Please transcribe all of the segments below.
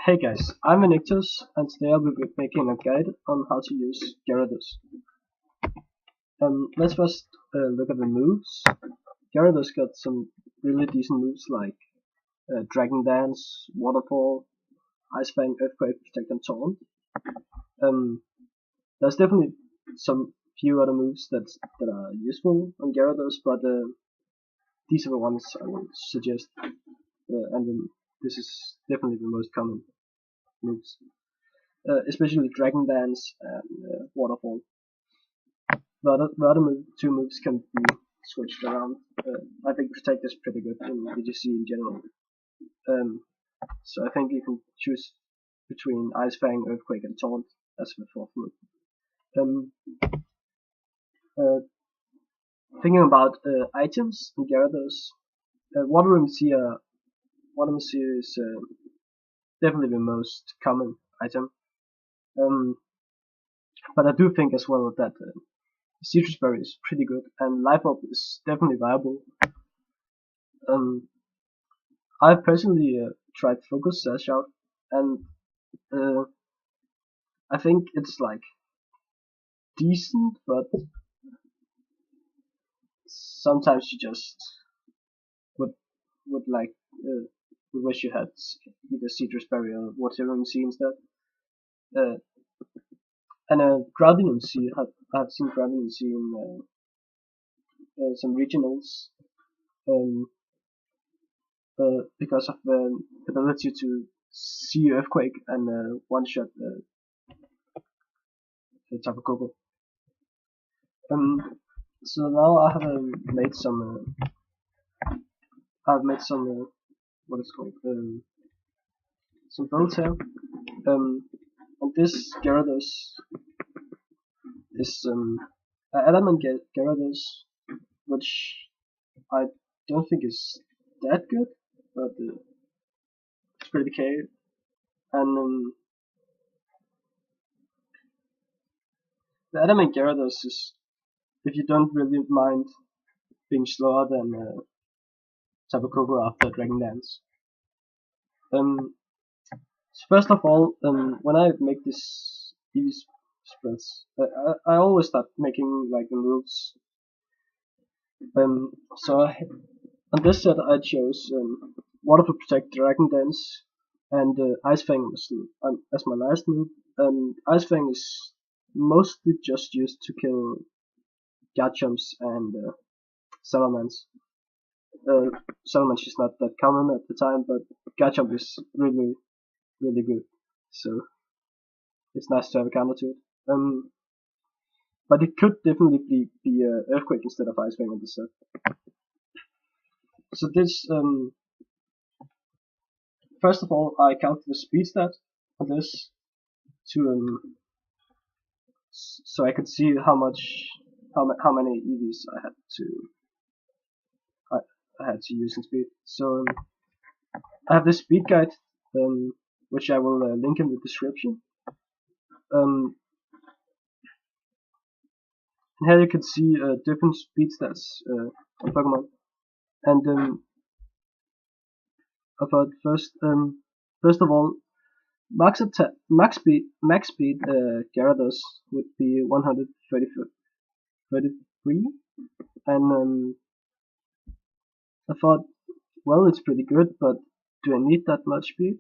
Hey guys, I'm Victus, and today I'll be making a guide on how to use Gyarados. Let's first look at the moves. Gyarados got some really decent moves like Dragon Dance, Waterfall, Ice Fang, Earthquake, Protect, and Taunt. There's definitely some few other moves that are useful on Gyarados, but these are the ones I would suggest, this is definitely the most common moves. Especially Dragon Dance and Waterfall. The other two moves can be switched around. I think Protect is pretty good in VGC in general. So I think you can choose between Ice Fang, Earthquake, and Taunt as the fourth move. Uh, Thinking about items in Gyarados, Water Meteor is definitely the most common item. But I do think as well that Citrus Berry is pretty good, and Life Orb is definitely viable. I've personally tried Focus Sash out, and I think it's like decent, but sometimes you just would would like would wish you had either Citrus Berry or whatever MC instead. And Grounding MC, I've seen Grounding MC in some regionals. Because of the ability to see Earthquake and one-shot the Tapu Koko. So now I have made some. I've made some. What is it called? Some builds here. And this Gyarados is Element Gyarados, which I don't think is that good, but it's pretty okay. And the Adamant Gyarados is, if you don't really mind being slower than Tapu Koko after Dragon Dance. So first of all, when I make this EV spreads, I always start making like the moves. On this set I chose Waterfall, Protect, Dragon Dance, and Ice Fang as my last move. Ice Fang is mostly just used to kill Garchomps and Salamence. Salamence is not that common at the time, but Garchomp is really good, so it's nice to have a counter to it. But it could definitely be Earthquake instead of Ice Fang on the set. So this, first of all, I count the speed stat on this to so I could see how many EVs I had to use in speed. So I have this speed guide, which I will link in the description. And here you can see different speed stats on Pokemon. And about first of all, max speed Gyarados would be 133, and I thought, well, it's pretty good, but do I need that much speed?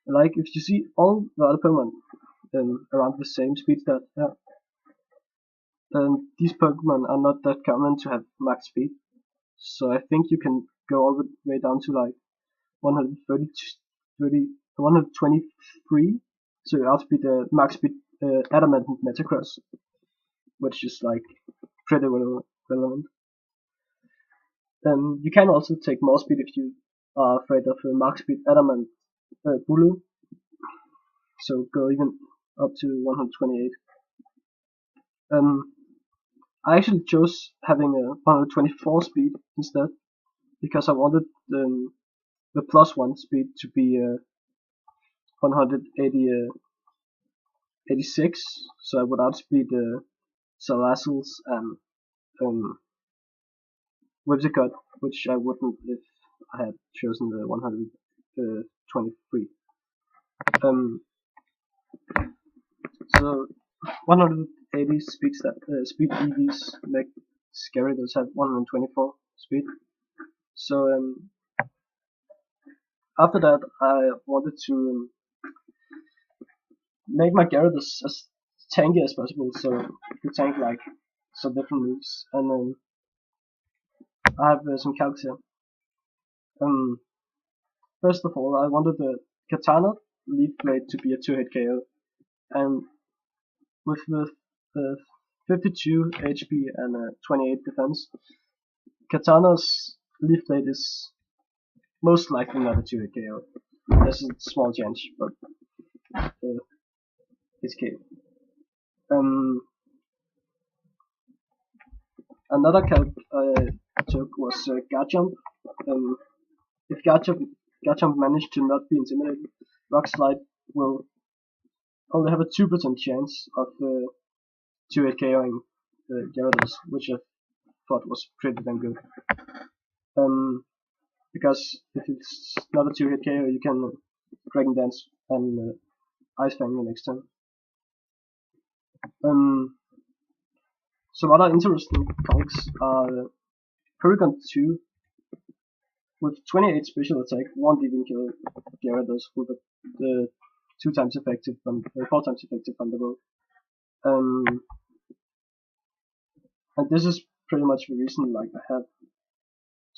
Like, if you see all the other Pokemon around the same speed stat, these Pokemon are not that common to have max speed, so I think you can go all the way down to like 123, so you outspeed the max speed Adamant and Metagross, which is like pretty relevant. You can also take more speed if you are afraid of max speed Adamant Bulu, so go even up to 128. I actually chose having a 124 speed instead, because I wanted the +1 speed to be 186, so I would outspeed Salazzles and Whimsicott, which I wouldn't if I had chosen the 123. Um, so 180 speed EVs make Gyarados have 124 speed. So after that, I wanted to make my Gyarados as tanky as possible, so it could tank like some different moves. And I have some calcs here. First of all, I wanted the Katana Leaf Blade to be a 2-hit KO, and with the 52 HP and 28 defense, Katana's Leaf Blade is most likely not a 2-hit KO. There's a small chance, but it's KO. Another calc I took was Garchomp. If Garchomp managed to not be intimidated, Rock Slide will only have a 2% chance of 2-hit KOing Gyarados, which I thought was pretty damn good. Because if it's not a 2-hit KO, you can Dragon Dance and Ice Fang the next turn. Some other interesting calcs are Paragon 2 with 28 special attack won't even kill Gyarados with the 4 times effective Thunderbolt. And this is pretty much the reason like I have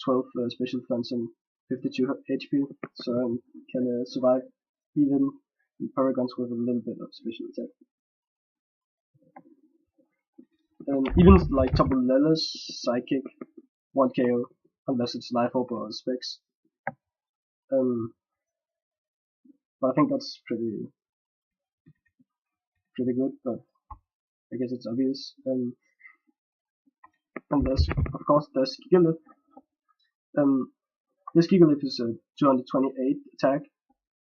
12 special defense and 52 HP, so I can survive even Paragons with a little bit of special attack. Even like Topolela's Psychic 1 KO unless it's Life Orb or Specs. But I think that's pretty good, but I guess it's obvious. And there's, of course, there's Gigalith. This Gigalith is a 228 attack,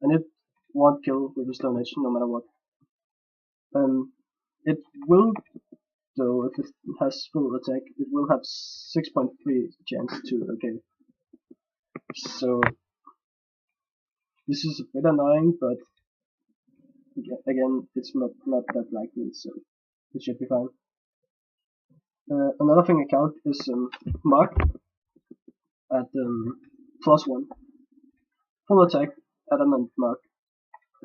and it won't kill with a Stone Edge no matter what. It will, though, if it has full attack, it will have 6.3 chance to okay. So this is a bit annoying, but again, it's not that likely, so it should be fine. Another thing I count is Mark at +1. Full attack Adamant Mark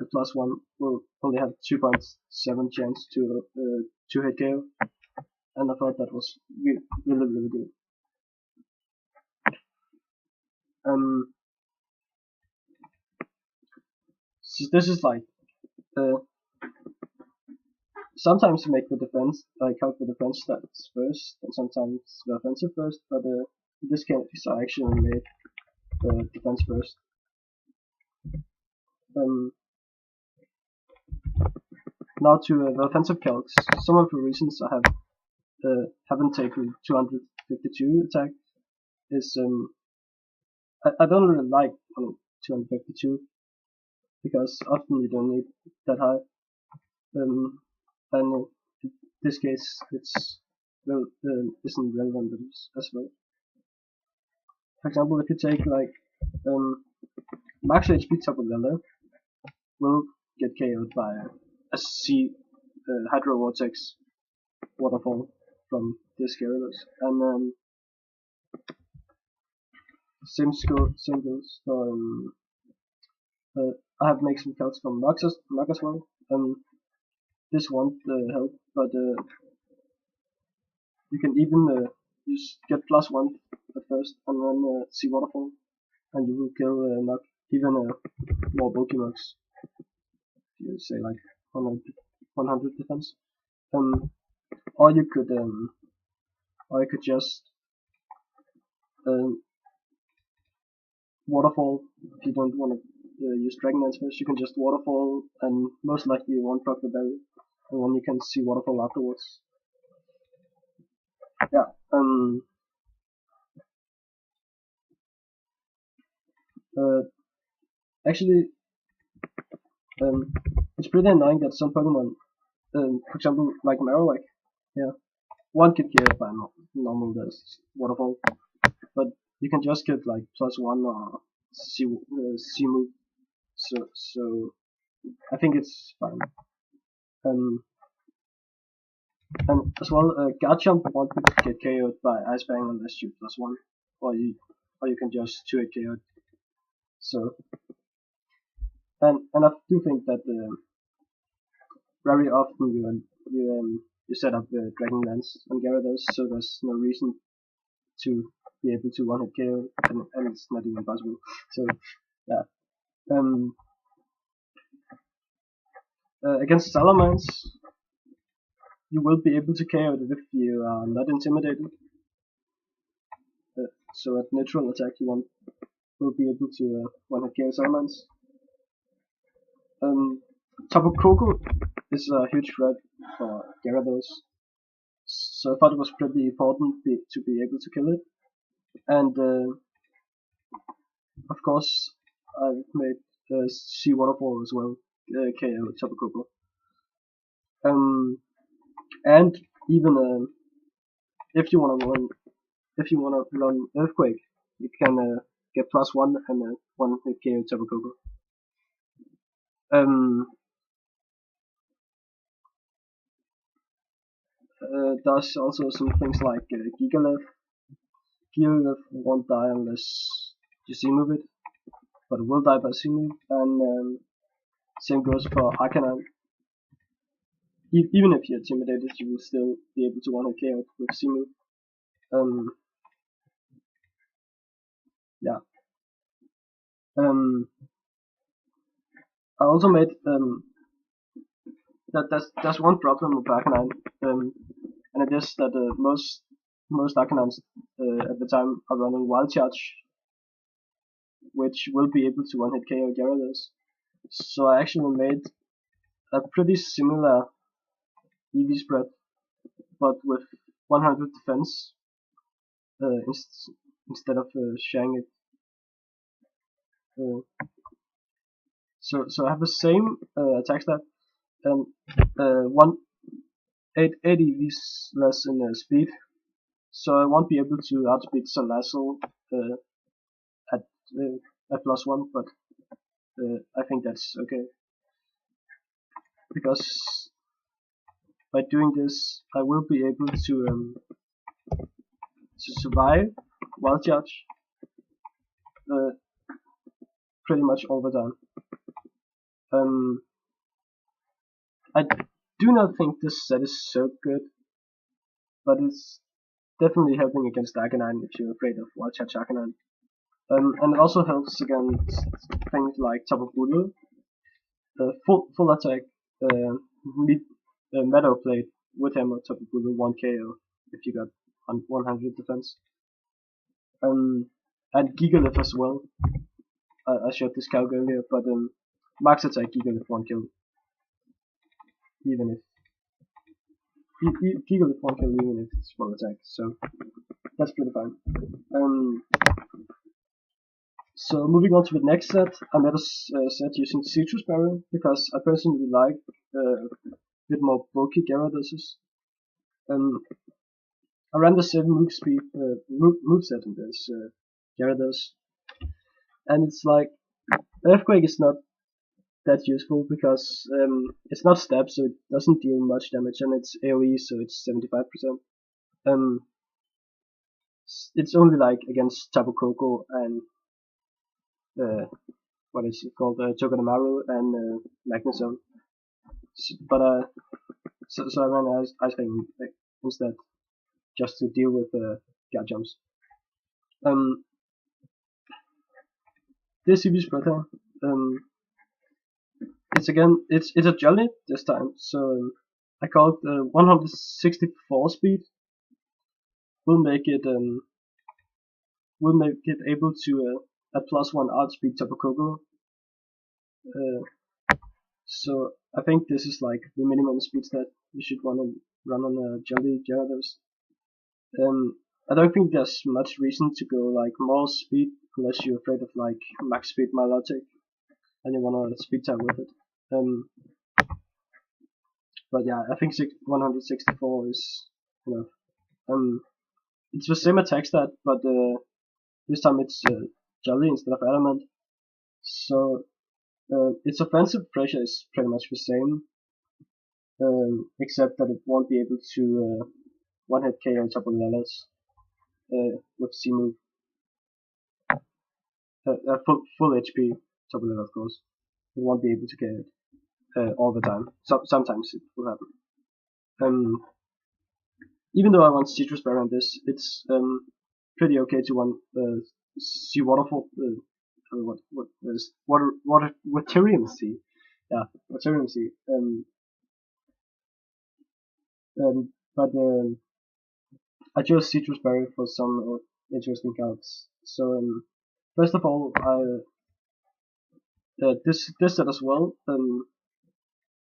at +1 will only have 2.7 chance to 2-hit KO, and I thought that was really good. So this is like sometimes you make the defense, like count the defense stats first, and sometimes the offensive first, but in this case I actually made the defense first. Now to the offensive calcs. Some of the reasons I haven't taken 252 attack is I don't really like 252 because often you don't need that high. And in this case it's isn't relevant as well. For example, if you take like max HP Tabulela will get KO'd by a C Hydro Vortex waterfall from this Gyarados, and same goes for I have made some calcs from Mug as well. This won't help, but you can even just get +1 at first, and then see waterfall, and you will kill Mug, even more bulky Mugs. You say like 100 defense. Or you could just waterfall if you don't want to use Dragon Dance first. You can just waterfall, and most likely you won't proc the berry, and then you can see waterfall afterwards. Yeah. Actually, it's pretty annoying that some Pokemon, for example, like Marowak, yeah, one could get by normal waterfall, but you can just get like +1 or C move. So I think it's fine. And as well, guard jump won't get KO'd by Ice Bang unless you +1, or you can just 2-hit KO. So, and I do think that very often you set up Dragon Lance on Gyarados, so there's no reason to be able to 1-hit KO, and it's not even possible. So, yeah. Against Salamence, you will be able to KO it if you are not intimidated. So at neutral attack, you will be able to 1-hit KO Salamence. Tapu Koko is a huge threat for Gyarados, so I thought it was pretty important to be able to kill it. And of course, I've made C104 as well, KO Tapu Koko. And even if you wanna run Earthquake, you can get +1 and 1-hit KO Tapu Koko. Does also some things like Gigalith. Gigalith won't die unless you C-move it, but it will die by C-move, and same goes for Arcanine. Even if you're intimidated, you will still be able to 1-hit KO with C-move. Yeah. I also made that there's one problem with Arcanine, and it is that most Arcanines at the time are running Wild Charge, which will be able to 1-hit KO Gyarados. So I actually made a pretty similar EV spread, but with 100 defense instead of sharing it. So I have the same attack stat and 8 EVs less in speed, so I won't be able to outspeed Salazzle at +1, but I think that's okay, because by doing this I will be able to survive Wild Charge pretty much all the time. I do not think this set is so good, but it's definitely helping against Arcanine if you're afraid of Wild Charge Arcanine. And it also helps against things like Tapu Bulu. Full attack Meadow Plate with Hammer Tapu Bulu 1 KO if you got 100 defense. And Gigalith as well. I showed this calc earlier, but max attack Gigalith 1 kill. Even if Gigalith 1 kill even if it's full attack, so that's pretty fine. So moving on to the next set, I made a set using Citrus Berry because I personally like a bit more bulky Gyaradoses. I ran the 7 moveset in this Gyarados, and it's like Earthquake is not that useful because it's not stab, so it doesn't deal much damage, and it's AoE, so it's 75%. It's only like against Tapu Koko and what is it called, Togedemaru and Magnezone. But so I ran Ice Fang instead, just to deal with guard jumps. This EV spreader, it's a jelly this time, so I called 164 speed will make it able to at +1 outspeed Tapu Koko. So I think this is like the minimum speed that you should want to run on a jelly Gyarados. I don't think there's much reason to go like more speed unless you're afraid of like max speed Milotic and you want to speed type with it. But yeah, I think 164 is enough. It's the same attack stat, but this time it's jelly instead of element. So Its offensive pressure is pretty much the same, except that it won't be able to one-hit KO Tapu Lelas with C move. Full HP Tapu Lele, of course. It won't be able to get it all the time. Sometimes it will happen. Even though I want Citrus Berry on this, it's pretty okay to want Sea Waterfall. Waterium Sea. Yeah, Waterium Sea. But I chose Citrus Berry for some interesting cards. So first of all, this set as well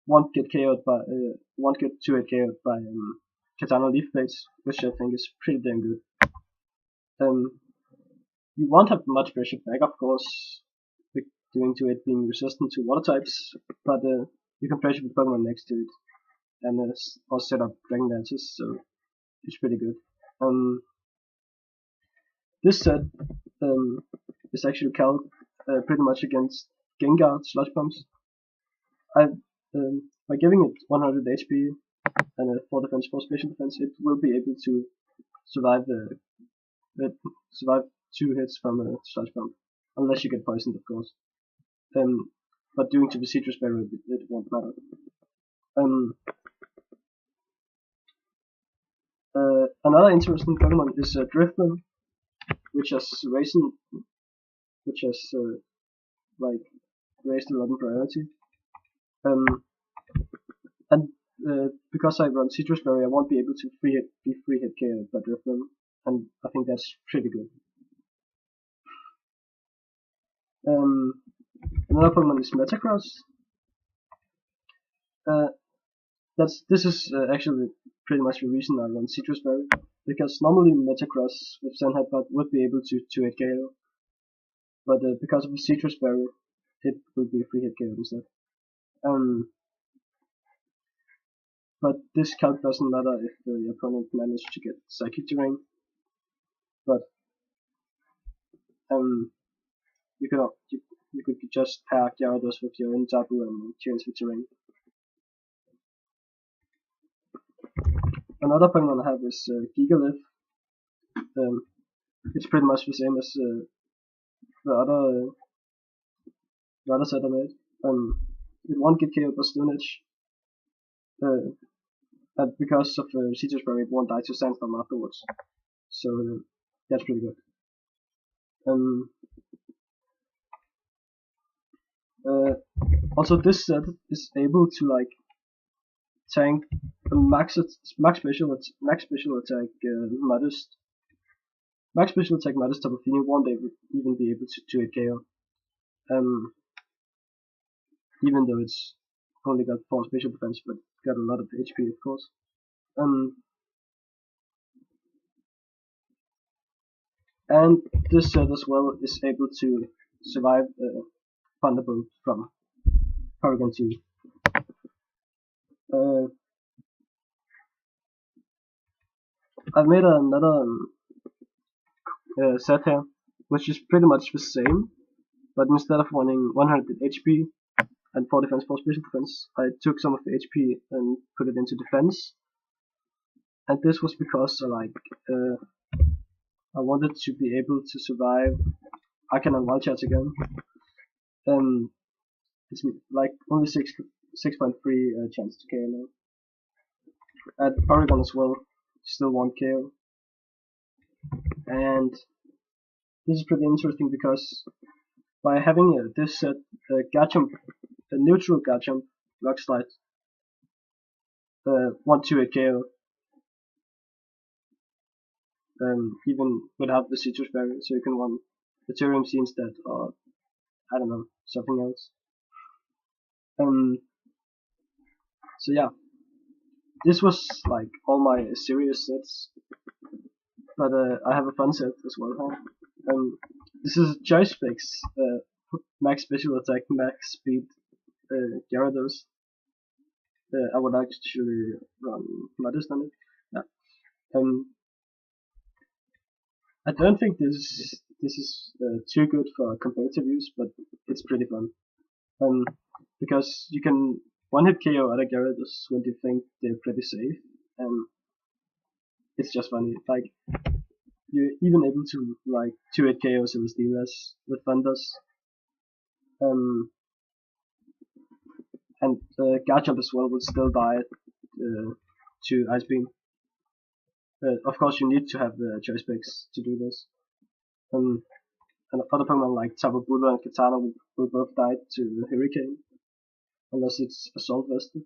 won't get KO'd by won't get 2-hit KO'd by Katana Leaf Blades, which I think is pretty damn good. You won't have much pressure back, of course, due to it being resistant to water types, but you can pressure the Pokemon next to it, and also set up Dragon Dances, so it's pretty good. This set is actually calc'd pretty much against Gengar Sludge Bombs. By giving it 100 HP and 4 defense, 4 special defense, it will be able to survive survive 2 hits from a Sludge Bomb, unless you get poisoned, of course. But due to the Citrus Berry, it won't matter. Another interesting Pokemon is Drifloon, which has raised a lot in priority. And because I run Citrus Berry, I won't be able to be free hit KO'd by Drifloon, and I think that's pretty good. Another Pokemon is Metagross. This is actually pretty much the reason I run Citrus Berry, because normally Metagross with Sand Headbutt would be able to 2-hit KO, but because of the Citrus Berry, it will be a 3-hit KO instead. But this calc doesn't matter if the opponent managed to get Psychic Terrain, but you could just pair Gyarados with your own Tapu and change the terrain. Another Pokemon I have is Gigalith. It's pretty much the same as the other set I made. It won't get KO'd by Stone Edge, and because of Citrus Berry, it won't die to Sandstorm afterwards. So that's pretty good. Also, this set is able to tank max special attack Modest. Max special attack Modest Tapu Fini won't even be able to 2-hit KO. Even though it's only got 4 special defense, but got a lot of HP, of course. And this set as well is able to survive Thunderbolt from Porygon 2. I've made another set here, which is pretty much the same, but instead of wanting 100 HP and 4 defense, 4 special defense, I took some of the HP and put it into defense. And this was because I wanted to be able to survive Arcan and Wild Charge again. It's like only 6.3 chance to KO now. At Porygon as well, still 1 KO. And this is pretty interesting because by having this set, Garchomp, the neutral Garchomp, Rock Slide, 1-2-hit KO, even without the Citrus Berry, so you can run the Ethereum Sea instead, or I don't know, something else. So yeah, this was like all my serious sets, but I have a fun set as well. This is Choice Fix, max special attack, max speed, Gyarados. I would actually run Modest on it. Yeah. I don't think this is too good for competitive use, but it's pretty fun. because you can one-hit KO other Gyarados when you think they're pretty safe, and it's just funny. Like, you're even able to like 2-hit KO Celesteelas with Thunders, and Garchomp as well would still die to Ice Beam. Of course, you need to have the choice picks to do this. And other Pokemon like Tapu Bulu and Katana will both die to the Hurricane, unless it's Assault Vested.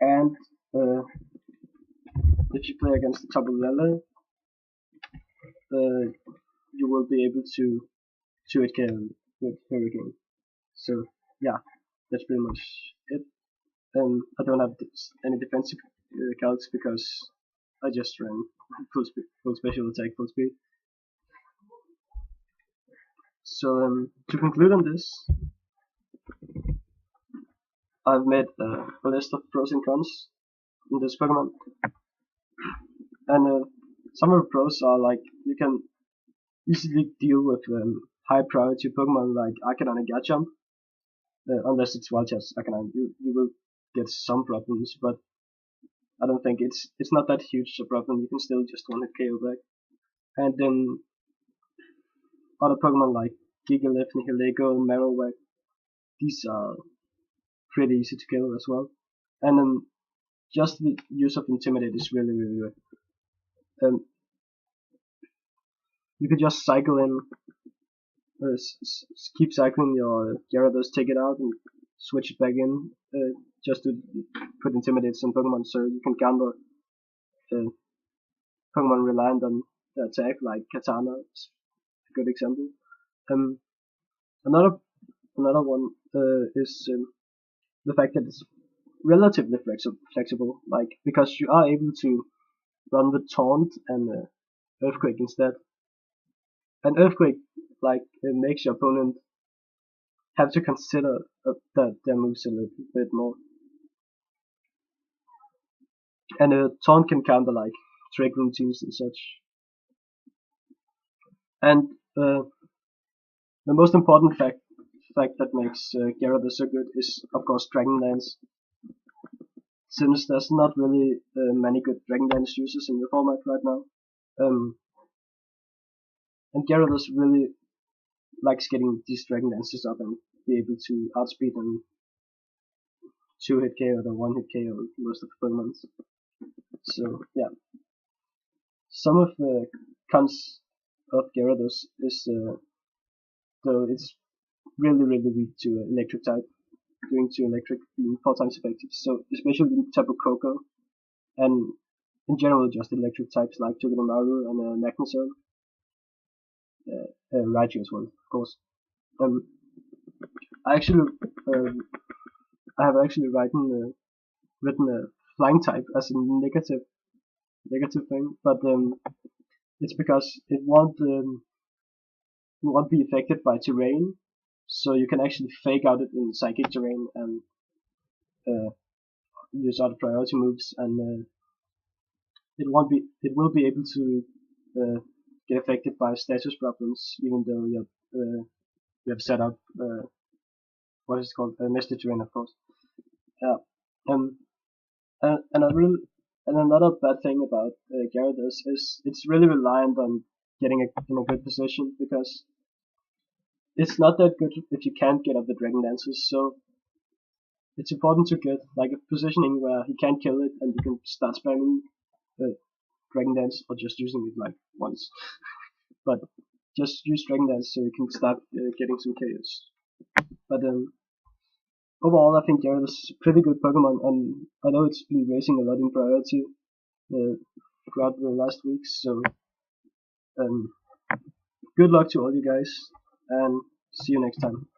And if you play against the Tapu Lele, you will be able to 2-hit KO with Hurricane. So yeah, that's pretty much it. I don't have any defensive calcs because I just ran full speed, full special attack, full speed. So to conclude on this, I've made a list of pros and cons in this Pokemon, and some of the pros are like you can easily deal with high priority Pokemon like Arcanine and Garchomp, unless it's Wild Type Arcanine. You will get some problems, but I don't think it's not that huge a problem. You can still just one-hit KO back. And then other Pokemon like Gigalith, Nihilego, Marowak, these are pretty easy to kill as well. And just the use of Intimidate is really good. You could just cycle in, keep cycling your Gyarados, take it out, and switch it back in, just to put Intimidate on Pokemon, so you can counter Pokemon reliant on the attack, like Katana is a good example. Another one is the fact that it's relatively flexible, like because you are able to run the Taunt and Earthquake instead. And Earthquake like it makes your opponent have to consider their moves a little bit more. And Taunt can counter like trick routines and such. And the most important fact that makes Gyarados so good is of course Dragon Dance. Since there's not really many good Dragon Dance users in the format right now, and Gyarados really likes getting these Dragon Dances up and be able to outspeed and 2-hit KO or 1-hit KO most of the Pokemon. So yeah, some of the cons of Gyarados is though it's really weak to electric type, doing to electric being 4 times effective. So especially in Tapu Koko, and in general just electric types like Togedemaru and Magneton, Raichu as well, of course. I have actually written a flying type as a negative thing, but it's because it won't be affected by terrain, so you can actually fake out it in psychic terrain and use other priority moves, and it will be able to get affected by status problems, even though you have set up what is it called, nested terrain, of course. And another bad thing about Gyarados is it's really reliant on getting in a good position, because it's not that good if you can't get up the Dragon Dances. So it's important to get like a positioning where he can't kill it and you can start spamming the Dragon Dance, or just using it like once. But just use Dragon Dance so you can start getting some KOs. But overall, I think Gyarados is a pretty good Pokemon, and I know it's been racing a lot in priority throughout the last weeks. So good luck to all you guys, and see you next time.